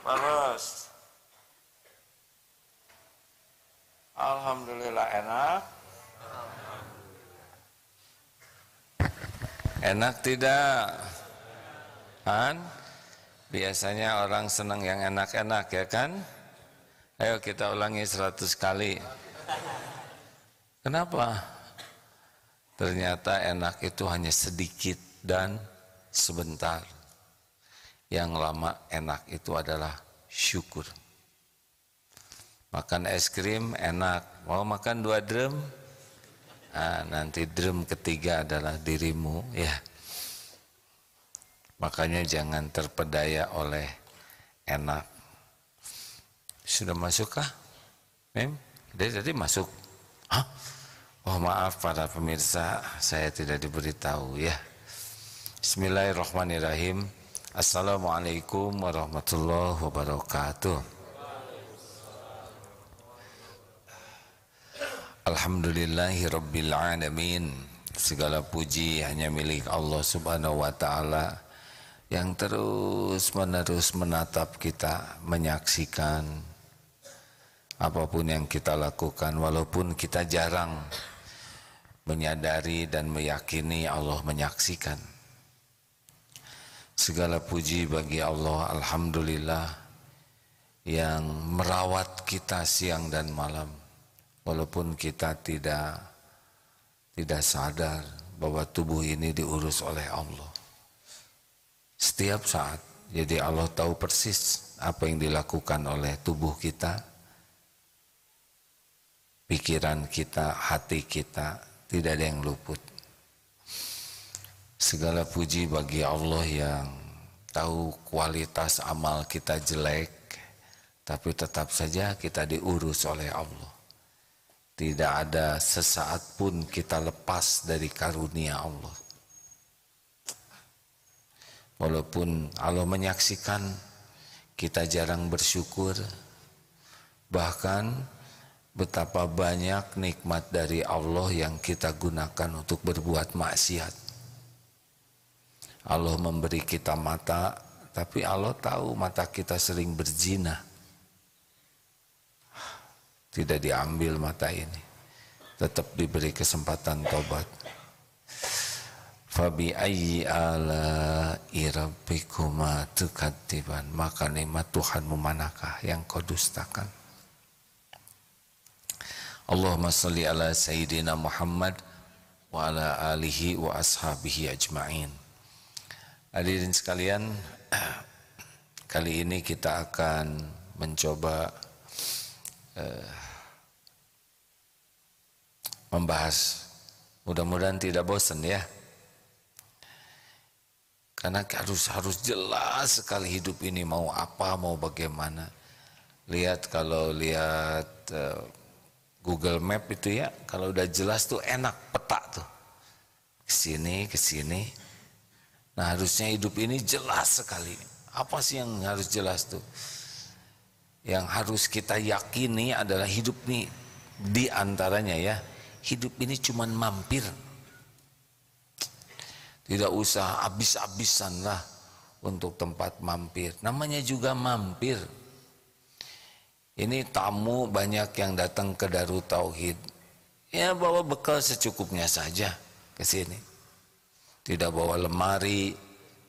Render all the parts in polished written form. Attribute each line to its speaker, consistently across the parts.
Speaker 1: Terus alhamdulillah enak. Enak tidak? Kan? Biasanya orang senang yang enak-enak ya kan? Ayo kita ulangi 100 kali. Kenapa? Ternyata enak itu hanya sedikit dan sebentar. Yang lama enak itu adalah syukur. Makan es krim enak, mau makan 2 drum? Nah, nanti drum ketiga adalah dirimu ya. Makanya jangan terpedaya oleh enak. Sudah masukkah? Mem? Jadi masuk. Hah? Oh maaf para pemirsa, saya tidak diberitahu ya. Bismillahirrahmanirrahim. Assalamualaikum warahmatullahi wabarakatuh. Alhamdulillahi rabbil alamin. Segala puji hanya milik Allah subhanahu wa ta'ala yang terus menerus menatap kita, menyaksikan apapun yang kita lakukan, walaupun kita jarang menyadari dan meyakini Allah menyaksikan. Segala puji bagi Allah, alhamdulillah, yang merawat kita siang dan malam, walaupun kita tidak sadar bahwa tubuh ini diurus oleh Allah setiap saat. Jadi Allah tahu persis apa yang dilakukan oleh tubuh kita, pikiran kita, hati kita, tidak ada yang luput. Segala puji bagi Allah yang tahu kualitas amal kita jelek, tapi tetap saja kita diurus oleh Allah. Tidak ada sesaat pun kita lepas dari karunia Allah. Walaupun Allah menyaksikan, kita jarang bersyukur. Bahkan betapa banyak nikmat dari Allah yang kita gunakan untuk berbuat maksiat. Allah memberi kita mata, tapi Allah tahu mata kita sering berzina. Tidak diambil mata ini, tetap diberi kesempatan tobat. Fabi ayyi ala'i rabbikuma tukadziban, maka nikmat Tuhanmu manakah yang kau dustakan? Allahumma sholli ala sayyidina Muhammad wa ala alihi wa ashabihi ajma'in. Hadirin sekalian, kali ini kita akan mencoba membahas, mudah-mudahan tidak bosan ya, karena harus jelas sekali hidup ini mau apa, mau bagaimana. Kalau lihat Google Map itu ya, kalau udah jelas tuh enak, peta tuh kesini. Nah harusnya hidup ini jelas sekali. Apa sih yang harus jelas tuh? Yang harus kita yakini adalah hidup ini, di antaranya ya, hidup ini cuman mampir. Tidak usah habis-habisan lah untuk tempat mampir. Namanya juga mampir. Ini tamu banyak yang datang ke Darut Tauhid, ya bawa bekal secukupnya saja ke sini. Tidak bawa lemari,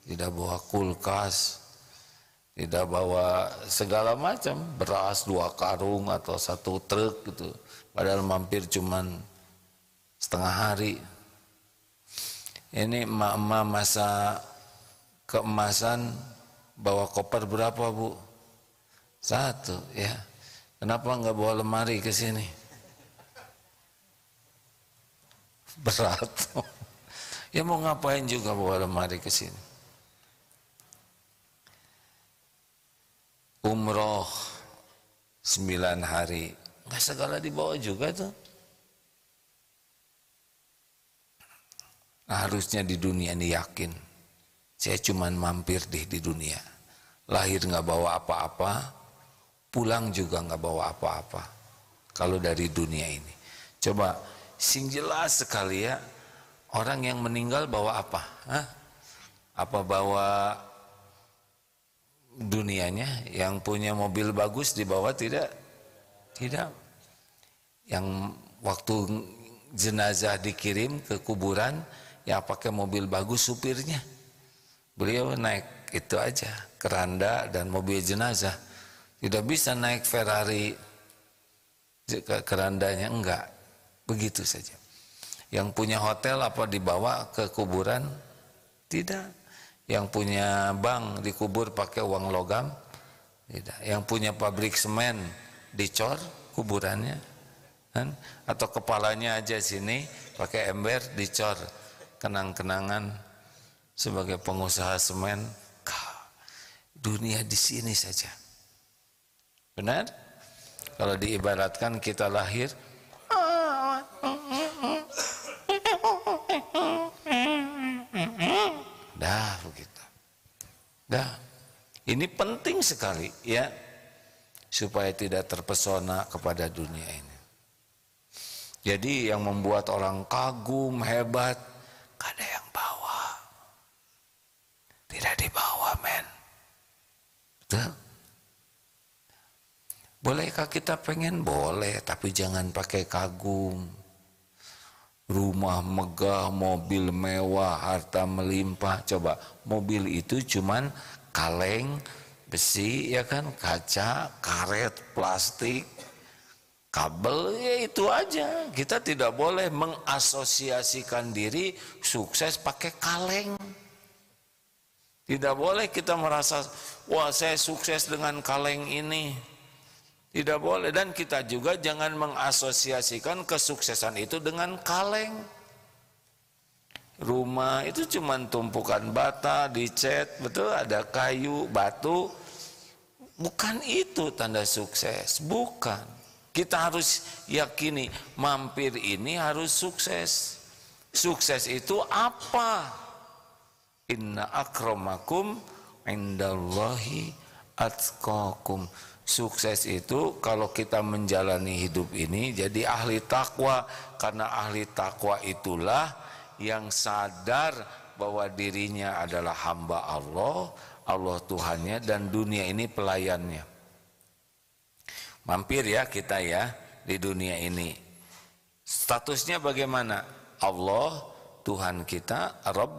Speaker 1: tidak bawa kulkas, tidak bawa segala macam, beras 2 karung atau 1 truk gitu. Padahal mampir cuman setengah hari. Ini emak-emak masa keemasan bawa koper berapa bu? 1 ya. Kenapa nggak bawa lemari ke sini? Berat. Ya mau ngapain juga bawa lemari ke sini? Umroh 9 hari, nggak segala dibawa juga tuh. Nah, harusnya di dunia ini yakin, saya cuman mampir di dunia. Lahir nggak bawa apa-apa, pulang juga nggak bawa apa-apa. Kalau dari dunia ini, coba sing jelas sekali ya. Orang yang meninggal bawa apa? Hah? Apa bawa dunianya. Yang punya mobil bagus dibawa tidak? Tidak. Yang waktu jenazah dikirim ke kuburan, ya pakai mobil bagus supirnya. Beliau naik itu aja, keranda dan mobil jenazah. Tidak bisa naik Ferrari, kerandanya enggak. Begitu saja. Yang punya hotel apa dibawa ke kuburan? Tidak. Yang punya bank dikubur pakai uang logam? Tidak. Yang punya pabrik semen dicor kuburannya? Kan? Atau kepalanya aja sini pakai ember dicor, kenang-kenangan sebagai pengusaha semen. Dunia di sini saja. Benar? Kalau diibaratkan kita lahir, dah begitu. Dah. Ini penting sekali ya, supaya tidak terpesona kepada dunia ini. Jadi yang membuat orang kagum, hebat, gak ada yang bawa. Tidak dibawa, men. Betul? Bolehkah kita pengen? Boleh, tapi jangan pakai kagum. Rumah megah, mobil mewah, harta melimpah. Coba, mobil itu cuman kaleng, besi, ya kan, kaca, karet, plastik, kabel, ya itu aja. Kita tidak boleh mengasosiasikan diri sukses pakai kaleng. Tidak boleh kita merasa, wah saya sukses dengan kaleng ini. Tidak boleh. Dan kita juga jangan mengasosiasikan kesuksesan itu dengan kaleng. Rumah itu cuma tumpukan bata, dicat, betul, ada kayu, batu. Bukan itu tanda sukses, bukan. Kita harus yakini mampir ini harus sukses. Sukses itu apa? Inna akramakum indallahi atqakum. Sukses itu kalau kita menjalani hidup ini jadi ahli takwa, karena ahli takwa itulah yang sadar bahwa dirinya adalah hamba Allah, Allah Tuhannya, dan dunia ini pelayannya. Mampir ya kita ya di dunia ini. Statusnya bagaimana? Allah Tuhan kita, Rabb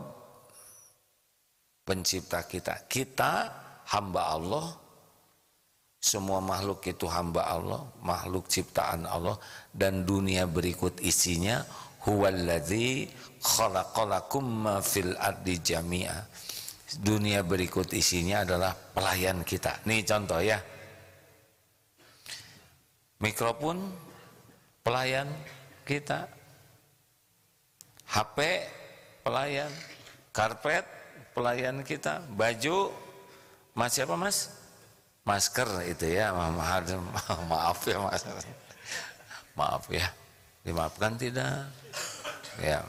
Speaker 1: pencipta kita. Kita hamba Allah. Semua makhluk itu hamba Allah, makhluk ciptaan Allah, dan dunia berikut isinya huwallazi khalaqalakum ma fil ardi jami'a. Dunia berikut isinya adalah pelayan kita. Nih contoh ya. Mikrofon pelayan kita. HP pelayan, karpet pelayan kita, baju siapa Mas? Masker itu ya, maaf ya Mas, maaf ya, dimaafkan tidak? Ya,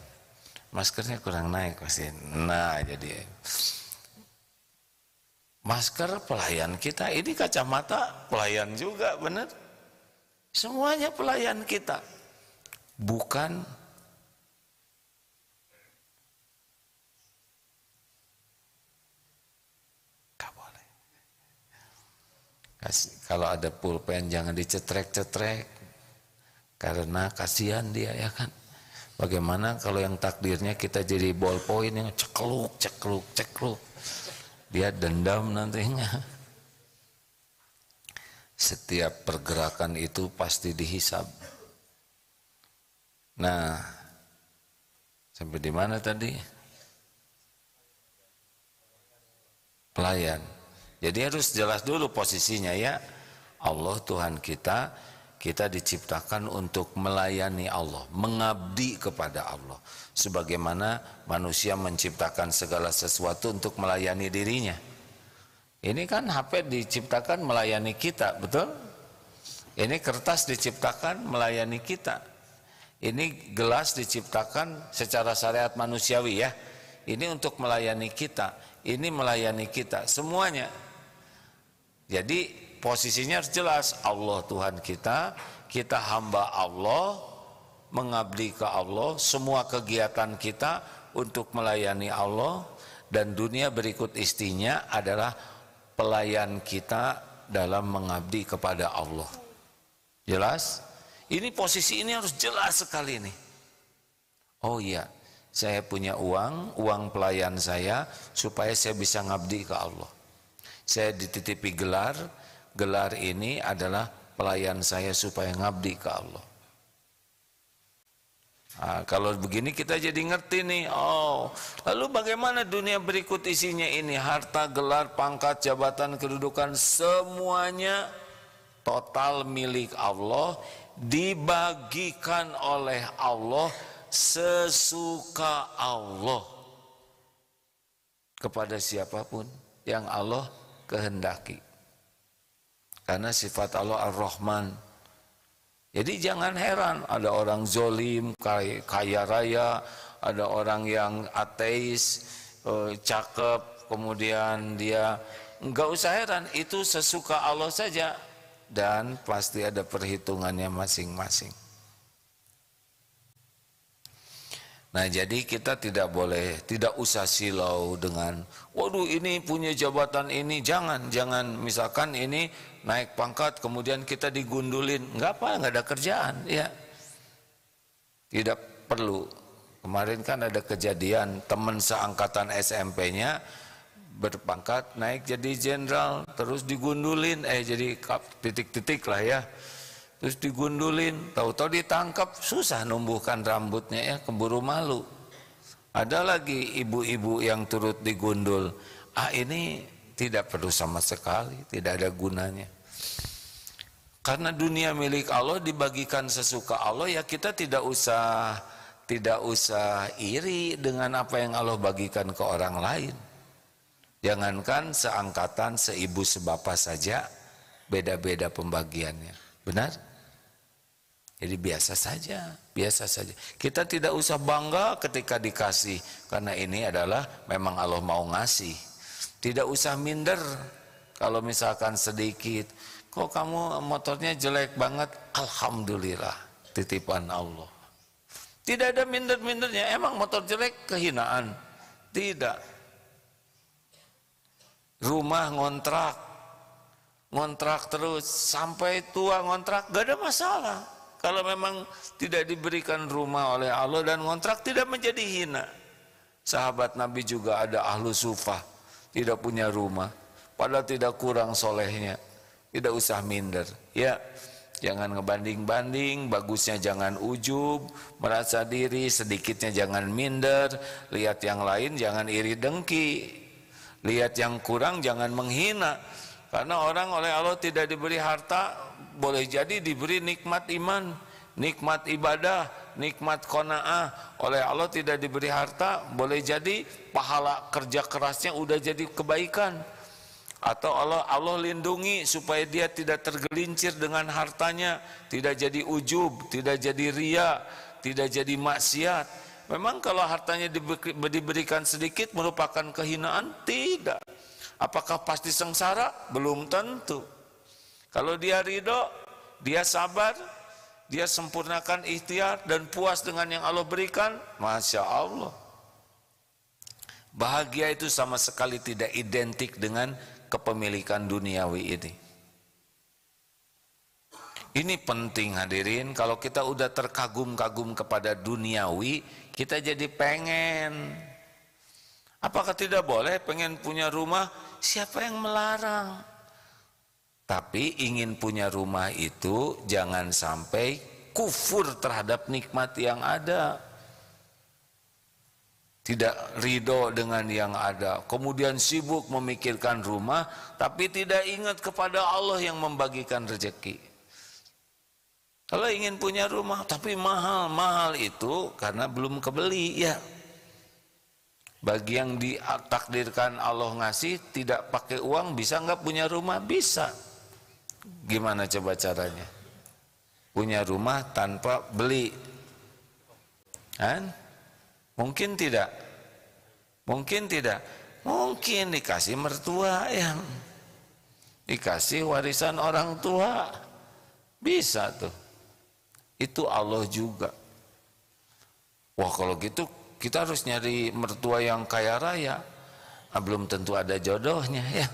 Speaker 1: maskernya kurang naik pasti. Nah jadi masker pelayan kita, ini kacamata pelayan juga, benar? Semuanya pelayan kita, bukan kalau ada pulpen jangan dicetrek-cetrek, karena kasihan dia ya kan. Bagaimana kalau yang takdirnya kita jadi ballpoint yang cekluk, dia dendam nantinya. Setiap pergerakan itu pasti dihisab. Nah, sampai di mana tadi? Pelayan. Jadi harus jelas dulu posisinya ya. Allah Tuhan kita, kita diciptakan untuk melayani Allah, mengabdi kepada Allah. Sebagaimana manusia menciptakan segala sesuatu untuk melayani dirinya. Ini kan HP diciptakan melayani kita, betul? Ini kertas diciptakan melayani kita. Ini gelas diciptakan secara syariat manusiawi ya. Ini untuk melayani kita, ini melayani kita, semuanya. Jadi posisinya harus jelas, Allah Tuhan kita, kita hamba Allah, mengabdi ke Allah, semua kegiatan kita untuk melayani Allah, dan dunia berikut istinya adalah pelayan kita dalam mengabdi kepada Allah. Jelas? Ini posisi ini harus jelas sekali nih. Oh iya, saya punya uang pelayan saya supaya saya bisa ngabdi ke Allah. Saya dititipi gelar ini adalah pelayan saya supaya ngabdi ke Allah. Nah, kalau begini kita jadi ngerti nih. Oh, lalu bagaimana dunia berikut isinya ini? Harta, gelar, pangkat, jabatan, kedudukan, semuanya total milik Allah, dibagikan oleh Allah sesuka Allah kepada siapapun yang Allah kehendaki. Karena sifat Allah Ar-Rahman. Jadi jangan heran ada orang zolim, kaya raya, ada orang yang ateis, cakep, kemudian dia enggak usah heran, itu sesuka Allah saja dan pasti ada perhitungannya masing-masing. Nah, jadi kita tidak usah silau dengan, waduh ini punya jabatan ini, jangan misalkan ini naik pangkat kemudian kita digundulin, nggak ada kerjaan, ya tidak perlu. Kemarin kan ada kejadian teman seangkatan SMP-nya berpangkat naik jadi jenderal, terus digundulin, jadi titik-titik lah ya. Terus digundulin, tahu-tahu ditangkap, susah numbuhkan rambutnya ya, keburu malu. Ada lagi ibu-ibu yang turut digundul. Ini tidak perlu sama sekali, tidak ada gunanya. Karena dunia milik Allah dibagikan sesuka Allah, ya kita tidak usah iri dengan apa yang Allah bagikan ke orang lain. Jangankan seangkatan, seibu sebapak saja beda-beda pembagiannya. Benar? Jadi biasa saja. Kita tidak usah bangga ketika dikasih, karena ini adalah memang Allah mau ngasih. Tidak usah minder kalau misalkan sedikit. Kok kamu motornya jelek banget? Alhamdulillah, titipan Allah. Tidak ada minder-mindernya. Emang motor jelek kehinaan? Tidak. Rumah ngontrak terus sampai tua ngontrak, gak ada masalah. Kalau memang tidak diberikan rumah oleh Allah dan ngontrak, tidak menjadi hina. Sahabat Nabi juga ada ahlu sufah, tidak punya rumah, padahal tidak kurang solehnya. Tidak usah minder, ya. Jangan ngebanding-banding, bagusnya jangan ujub, merasa diri, sedikitnya jangan minder, lihat yang lain jangan iri dengki, lihat yang kurang jangan menghina. Karena orang oleh Allah tidak diberi harta, boleh jadi diberi nikmat iman, nikmat ibadah, nikmat qanaah. Oleh Allah tidak diberi harta, boleh jadi pahala kerja kerasnya udah jadi kebaikan. Atau Allah lindungi supaya dia tidak tergelincir dengan hartanya, tidak jadi ujub, tidak jadi ria, tidak jadi maksiat. Memang kalau hartanya diberikan sedikit merupakan kehinaan? Tidak. Apakah pasti sengsara? Belum tentu. Kalau dia ridho, dia sabar, dia sempurnakan ikhtiar dan puas dengan yang Allah berikan, Masya Allah. Bahagia itu sama sekali tidak identik dengan kepemilikan duniawi ini. Ini penting hadirin, kalau kita udah terkagum-kagum kepada duniawi, kita jadi pengen. Apakah tidak boleh pengen punya rumah? Siapa yang melarang? Tapi ingin punya rumah itu jangan sampai kufur terhadap nikmat yang ada. Tidak ridho dengan yang ada, kemudian sibuk memikirkan rumah, tapi tidak ingat kepada Allah yang membagikan rezeki. Kalau ingin punya rumah, tapi mahal itu karena belum kebeli, ya. Bagi yang ditakdirkan Allah ngasih, tidak pakai uang, bisa nggak punya rumah? Bisa. Gimana coba caranya? Punya rumah tanpa beli, kan? Mungkin tidak? Mungkin tidak? Mungkin dikasih mertua, yang dikasih warisan orang tua, bisa tuh. Itu Allah juga. Wah, kalau gitu kita harus nyari mertua yang kaya raya. Belum tentu ada jodohnya, ya.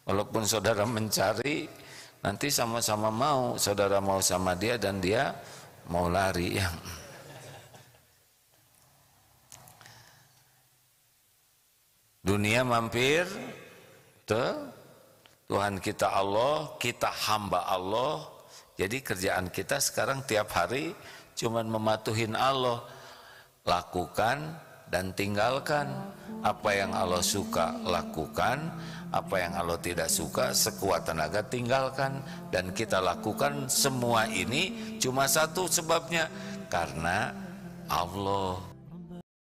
Speaker 1: Walaupun saudara mencari, nanti sama-sama mau, saudara mau sama dia dan dia mau lari ya. Dunia mampir, Tuhan kita Allah, kita hamba Allah. Jadi kerjaan kita sekarang tiap hari cuman mematuhin Allah. Lakukan dan tinggalkan. Apa yang Allah suka lakukan, apa yang Allah tidak suka sekuat tenaga tinggalkan. Dan kita lakukan semua ini cuma satu sebabnya, karena Allah.